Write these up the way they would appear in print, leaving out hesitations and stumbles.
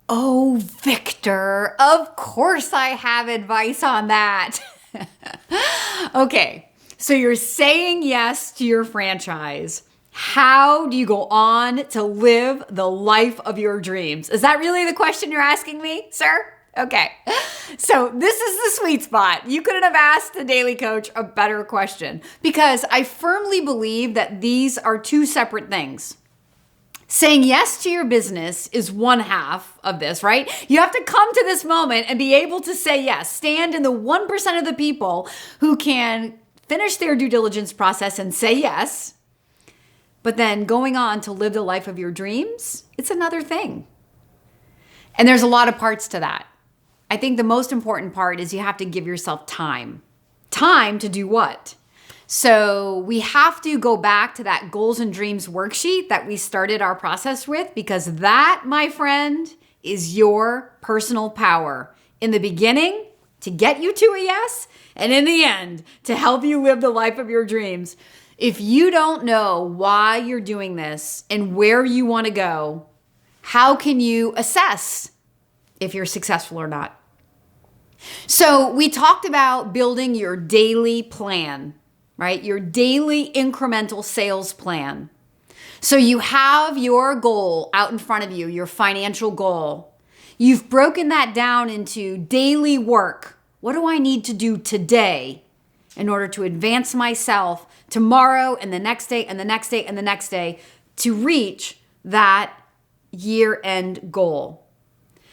Oh, Victor, of course I have advice on that. Okay, so you're saying yes to your franchise. How do you go on to live the life of your dreams? Is that really the question you're asking me, sir? Okay, so this is the sweet spot. You couldn't have asked the Daily Coach a better question because I firmly believe that these are two separate things. Saying yes to your business is one half of this, right? You have to come to this moment and be able to say yes. Stand in the 1% of the people who can finish their due diligence process and say yes. But then going on to live the life of your dreams, it's another thing. And there's a lot of parts to that. I think the most important part is you have to give yourself time. Time to do what? So we have to go back to that goals and dreams worksheet that we started our process with, because that, my friend, is your personal power. In the beginning, to get you to a yes, and in the end, to help you live the life of your dreams. If you don't know why you're doing this and where you want to go, how can you assess if you're successful or not? So we talked about building your daily plan, right? Your daily incremental sales plan. So you have your goal out in front of you, your financial goal. You've broken that down into daily work. What do I need to do today in order to advance myself tomorrow and the next day and the next day and the next day to reach that year-end goal?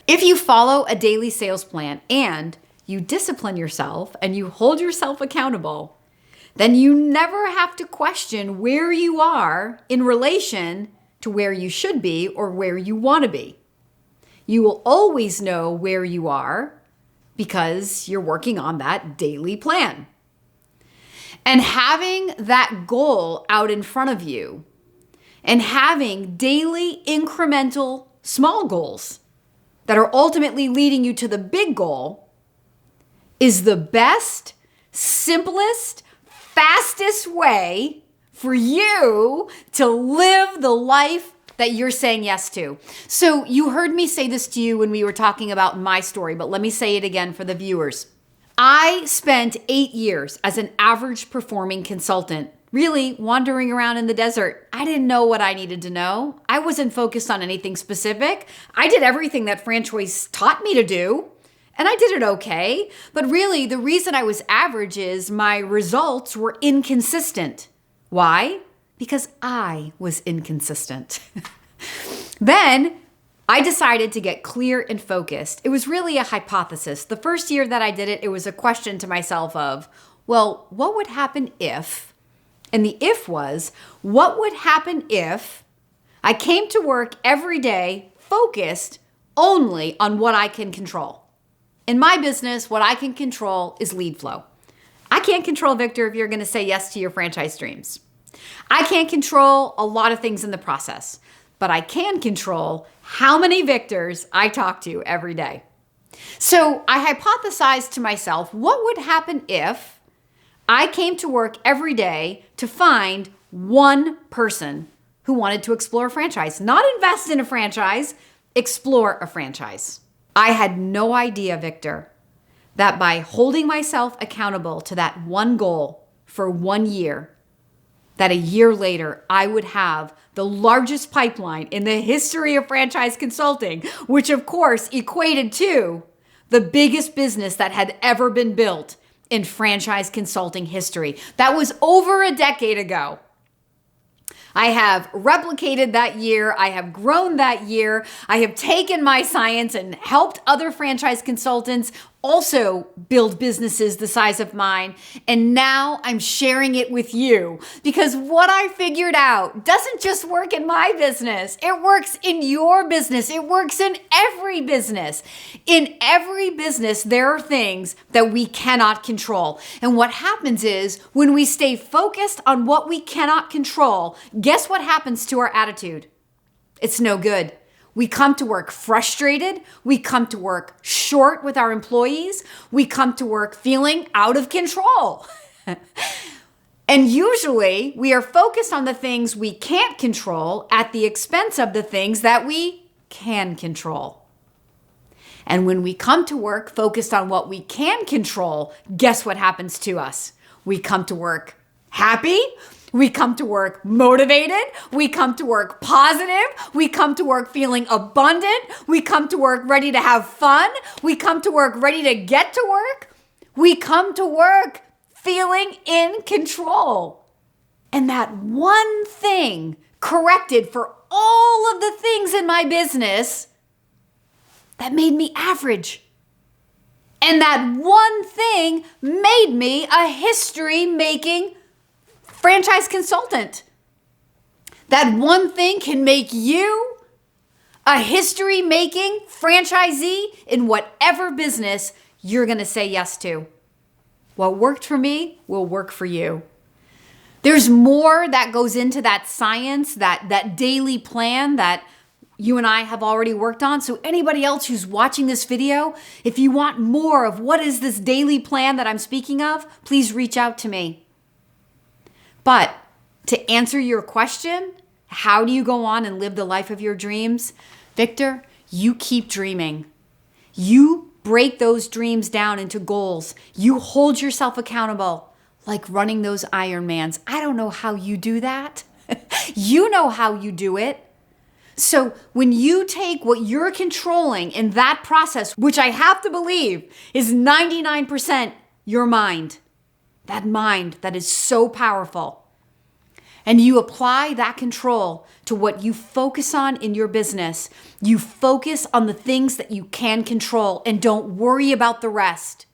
If you follow a daily sales plan and you discipline yourself and you hold yourself accountable, then you never have to question where you are in relation to where you should be or where you want to be. You will always know where you are because you're working on that daily plan. And having that goal out in front of you and having daily incremental small goals that are ultimately leading you to the big goal is the best, simplest, fastest way for you to live the life that you're saying yes to. So you heard me say this to you when we were talking about my story, but let me say it again for the viewers. I spent 8 years as an average performing consultant, really wandering around in the desert. I didn't know what I needed to know. I wasn't focused on anything specific. I did everything that franchise taught me to do. And I did it okay. But really, the reason I was average is my results were inconsistent. Why? Because I was inconsistent. Then I decided to get clear and focused. It was really a hypothesis. The first year that I did it, it was a question to myself of, well, what would happen if? And the if was, what would happen if I came to work every day focused only on what I can control? In my business, what I can control is lead flow. I can't control, Victor, if you're going to say yes to your franchise dreams. I can't control a lot of things in the process, but I can control how many Victors I talk to every day. So I hypothesized to myself, what would happen if I came to work every day to find one person who wanted to explore a franchise, not invest in a franchise, explore a franchise. I had no idea, Victor, that by holding myself accountable to that one goal for 1 year, that a year later, I would have the largest pipeline in the history of franchise consulting, which of course equated to the biggest business that had ever been built in franchise consulting history. That was over a decade ago. I have replicated that year. I have grown that year. I have taken my science and helped other franchise consultants also build businesses the size of mine. And now I'm sharing it with you because what I figured out doesn't just work in my business. It works in your business. It works in every business. In every business, there are things that we cannot control. And what happens is when we stay focused on what we cannot control, guess what happens to our attitude? It's no good. We come to work frustrated. We come to work short with our employees. We come to work feeling out of control. And usually we are focused on the things we can't control at the expense of the things that we can control. And when we come to work focused on what we can control, guess what happens to us? We come to work happy. We come to work motivated. We come to work positive. We come to work feeling abundant. We come to work ready to have fun. We come to work ready to get to work. We come to work feeling in control. And that one thing corrected for all of the things in my business that made me average. And that one thing made me a history-making franchise consultant. That one thing can make you a history-making franchisee in whatever business you're going to say yes to. What worked for me will work for you. There's more that goes into that science, that daily plan that you and I have already worked on. So anybody else who's watching this video, if you want more of what is this daily plan that I'm speaking of, please reach out to me. But to answer your question, how do you go on and live the life of your dreams? Victor, you keep dreaming. You break those dreams down into goals. You hold yourself accountable, like running those Ironmans. I don't know how you do that. You know how you do it. So when you take what you're controlling in that process, which I have to believe is 99% your mind, that mind that is so powerful, and you apply that control to what you focus on in your business, you focus on the things that you can control and don't worry about the rest,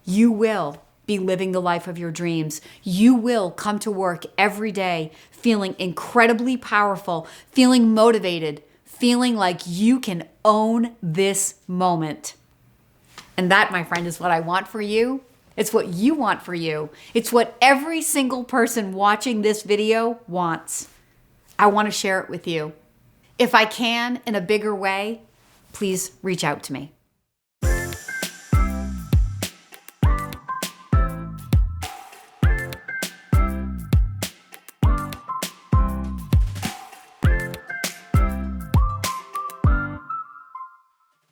you will be living the life of your dreams. You will come to work every day feeling incredibly powerful, feeling motivated, feeling like you can own this moment. And that, my friend, is what I want for you. It's what you want for you. It's what every single person watching this video wants. I want to share it with you. If I can in a bigger way, please reach out to me.